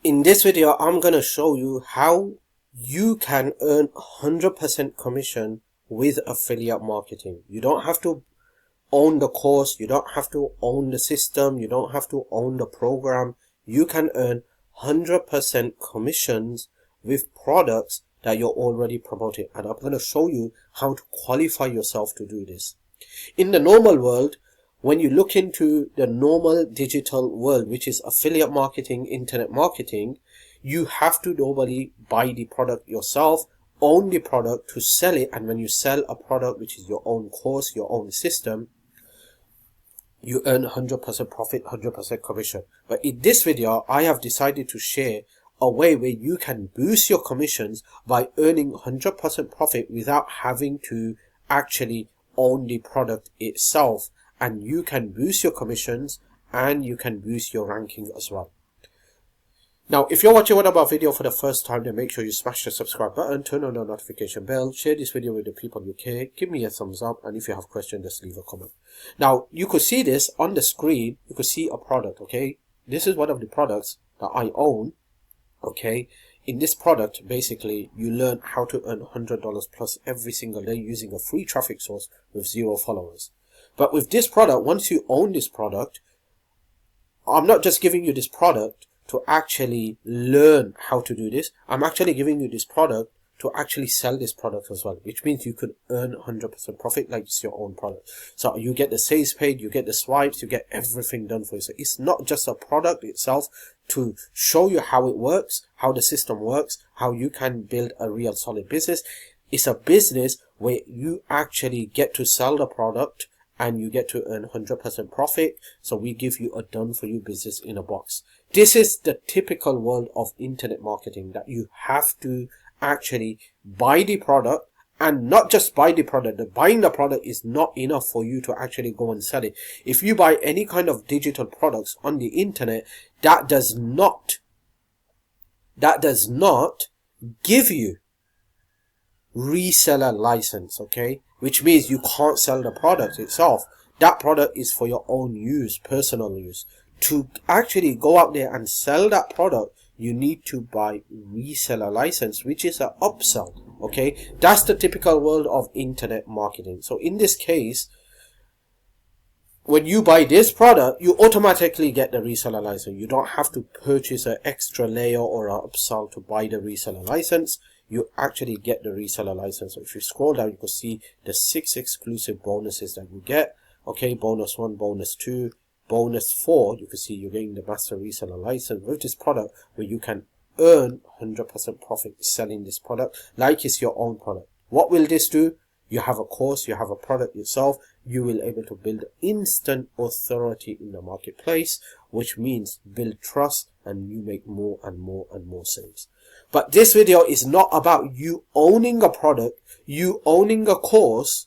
In this video, I'm going to show you how you can earn 100% commission with affiliate marketing. You don't have to own the course. You don't have to own the system. You don't have to own the program. You can earn 100% commissions with products that you're already promoting. And I'm going to show you how to qualify yourself to do this. In the normal world, when you look into the normal digital world, which is affiliate marketing, internet marketing, you have to normally buy the product yourself, own the product to sell it. And when you sell a product, which is your own course, your own system, you earn 100% profit, 100% commission. But in this video, I have decided to share a way where you can boost your commissions by earning 100% profit without having to actually own the product itself. And you can boost your commissions and you can boost your ranking as well. Now, if you're watching one of our videos for the first time, then make sure you smash the subscribe button, turn on the notification bell, share this video with the people you care, give me a thumbs up, and if you have questions, just leave a comment. Now, you could see this on the screen. You could see a product, okay? This is one of the products that I own, okay? In this product, basically, you learn how to earn $100 plus every single day using a free traffic source with 0 followers. But with this product, once you own this product, I'm not just giving you this product to actually learn how to do this. I'm actually giving you this product to actually sell this product as well, which means you could earn 100% profit like it's your own product. So you get the sales page, you get the swipes, you get everything done for you. So it's not just a product itself to show you how it works, how the system works, how you can build a real solid business. It's a business where you actually get to sell the product and you get to earn 100% profit. So we give you a done for you business in a box. This is the typical world of internet marketing, that you have to actually buy the product, and not just buy the product. The buying the product is not enough for you to actually go and sell it. If you buy any kind of digital products on the internet, that does not give you reseller license, okay? Which means you can't sell the product itself. That product is for your own use, personal use. To actually go out there and sell that product, you need to buy reseller license, which is an upsell, okay? That's the typical world of internet marketing. So in this case, when you buy this product, you automatically get the reseller license. You don't have to purchase an extra layer or an upsell to buy the reseller license. You actually get the reseller license. So if you scroll down, you can see the 6 exclusive bonuses that you get. Okay, bonus 1, bonus 2, bonus 4. You can see you're getting the master reseller license with this product, where you can earn 100% profit selling this product like it's your own product. What will this do? You have a course, you have a product yourself, you will be able to build instant authority in the marketplace, which means build trust and you make more and more and more sales. But this video is not about you owning a product, you owning a course,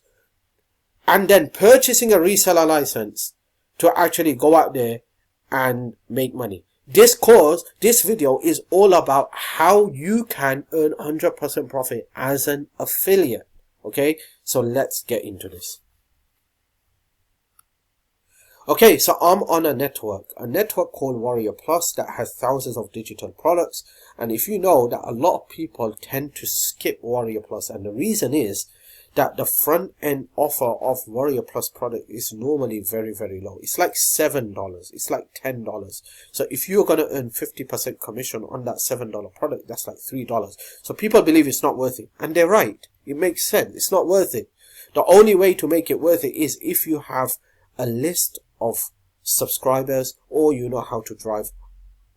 and then purchasing a reseller license to actually go out there and make money. This video is all about how you can earn 100% profit as an affiliate. Okay, so let's get into this. Okay, so I'm on a network called WarriorPlus that has thousands of digital products. And if you know that a lot of people tend to skip WarriorPlus, and the reason is that the front end offer of WarriorPlus product is normally very, very low. It's like $7. It's like $10. So if you're going to earn 50% commission on that $7 product, that's like $3. So people believe it's not worth it. And they're right. It makes sense. It's not worth it. The only way to make it worth it is if you have a list of subscribers, or you know how to drive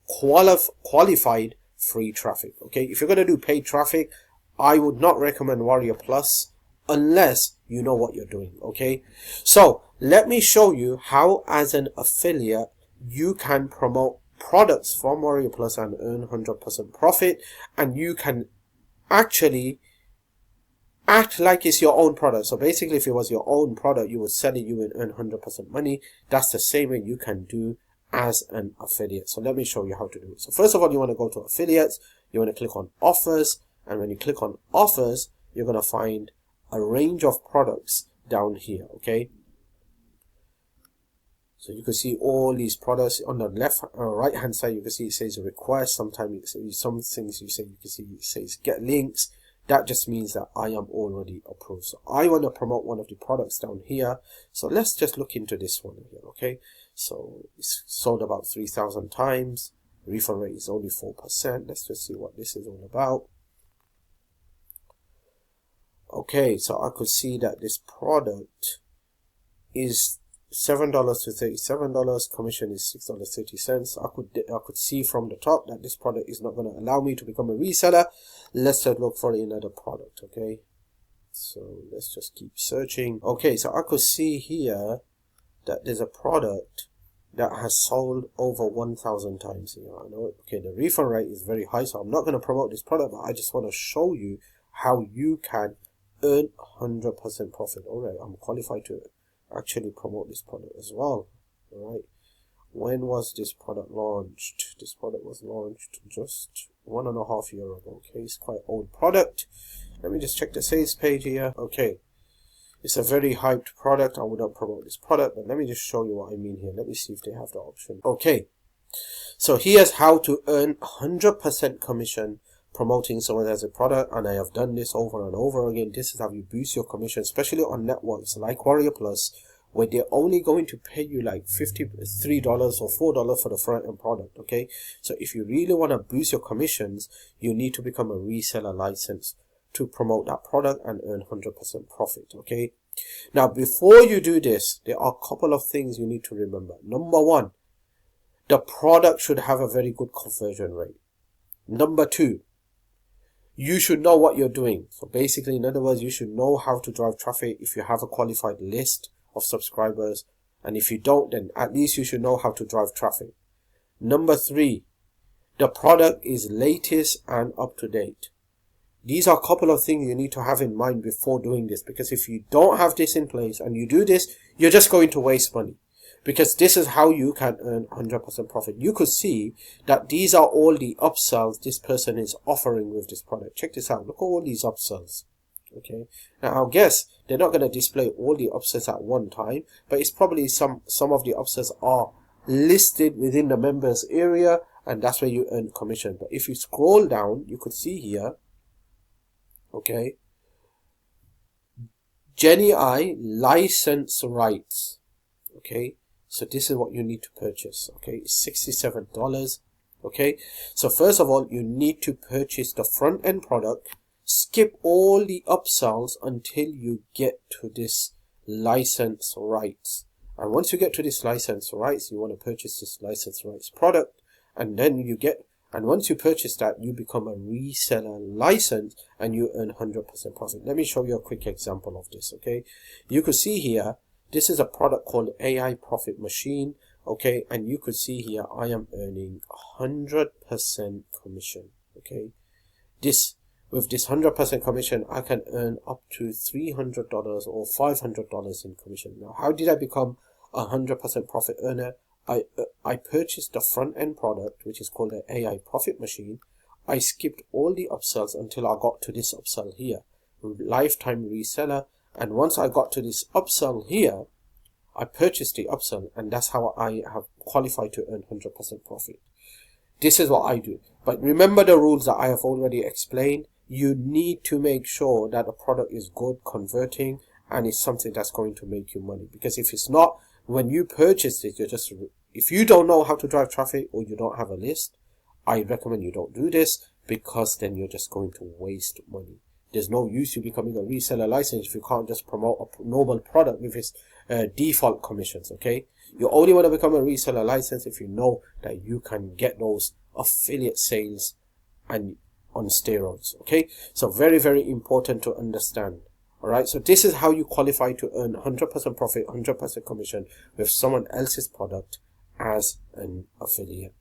qualified free traffic. Okay, if you're going to do paid traffic, I would not recommend WarriorPlus unless you know what you're doing. Okay, so let me show you how as an affiliate you can promote products from WarriorPlus and earn 100% profit, and you can actually act like it's your own product. So basically, if it was your own product, you would sell it, you would earn 100% money. That's the same way you can do as an affiliate. So let me show you how to do it. So first of all, you want to go to affiliates, you want to click on offers, and when you click on offers, you're going to find a range of products down here. Okay, So you can see all these products on the left right hand side. You can see it says request. Sometimes some things you can see it says get links. That just means that I am already approved. So I want to promote one of the products down here. So let's just look into this one here. Okay, so it's sold about 3,000 times. Refund rate is only 4%. Let's just see what this is all about. Okay, so I could see that this product is $7 to $37. Commission is $6.30. I could see from the top that this product is not going to allow me to become a reseller. Let's just look for another product. Okay, so let's just keep searching. Okay, so I could see here that there's a product that has sold over 1,000 times here. I know, okay, the refund rate is very high, so I'm not going to promote this product, but I just want to show you how you can earn 100% profit. All right, I'm qualified to actually promote this product as well. All right, when was this product launched? This product was launched just 1.5 years ago. Okay, it's quite old product. Let me just check the sales page here. Okay, it's a very hyped product. I wouldn't promote this product, but let me just show you what I mean here. Let me see if they have the option. Okay, so here's how to earn 100% commission promoting someone as a product, and I have done this over and over again. This is how you boost your commission, especially on networks like WarriorPlus, where they're only going to pay you like $53 or $4 for the front end product. Okay, so if you really want to boost your commissions, you need to become a reseller license to promote that product and earn 100% profit. Okay, now before you do this, there are a couple of things you need to remember. Number one, the product should have a very good conversion rate. Number two, you should know what you're doing. So basically, in other words, you should know how to drive traffic if you have a qualified list of subscribers. And if you don't, then at least you should know how to drive traffic. Number three, the product is latest and up to date. These are a couple of things you need to have in mind before doing this, because if you don't have this in place and you do this, you're just going to waste money. Because this is how you can earn 100% profit. You could see that these are all the upsells this person is offering with this product. Check this out. Look at all these upsells. Okay. Now, I guess they're not going to display all the upsells at one time, but it's probably some of the upsells are listed within the members area, and that's where you earn commission. But if you scroll down, you could see here, okay, Jenny I license rights. Okay, so this is what you need to purchase. Okay, it's $67. Okay, so first of all, you need to purchase the front end product. Skip all the upsells until you get to this license rights. And once you get to this license rights, you want to purchase this license rights product, and then once you purchase that, you become a reseller license and you earn 100% profit. Let me show you a quick example of this. Okay, you could see here, this is a product called AI Profit Machine. Okay, and you could see here, I am earning 100% commission. Okay, with this 100% commission, I can earn up to $300 or $500 in commission. Now, how did I become a 100% profit earner? I purchased the front end product, which is called the AI Profit Machine. I skipped all the upsells until I got to this upsell here, lifetime reseller. And once I got to this upsell here, I purchased the upsell, and that's how I have qualified to earn 100% profit. This is what I do. But remember the rules that I have already explained. You need to make sure that the product is good, converting, and it's something that's going to make you money. Because if it's not, when you purchase it, if you don't know how to drive traffic or you don't have a list, I recommend you don't do this, because then you're just going to waste money. There's no use you becoming a reseller license if you can't just promote a normal product with its default commissions. Okay, you only want to become a reseller license if you know that you can get those affiliate sales and on steroids. Okay, so very, very important to understand. All right, so this is how you qualify to earn 100% profit, 100% commission with someone else's product as an affiliate.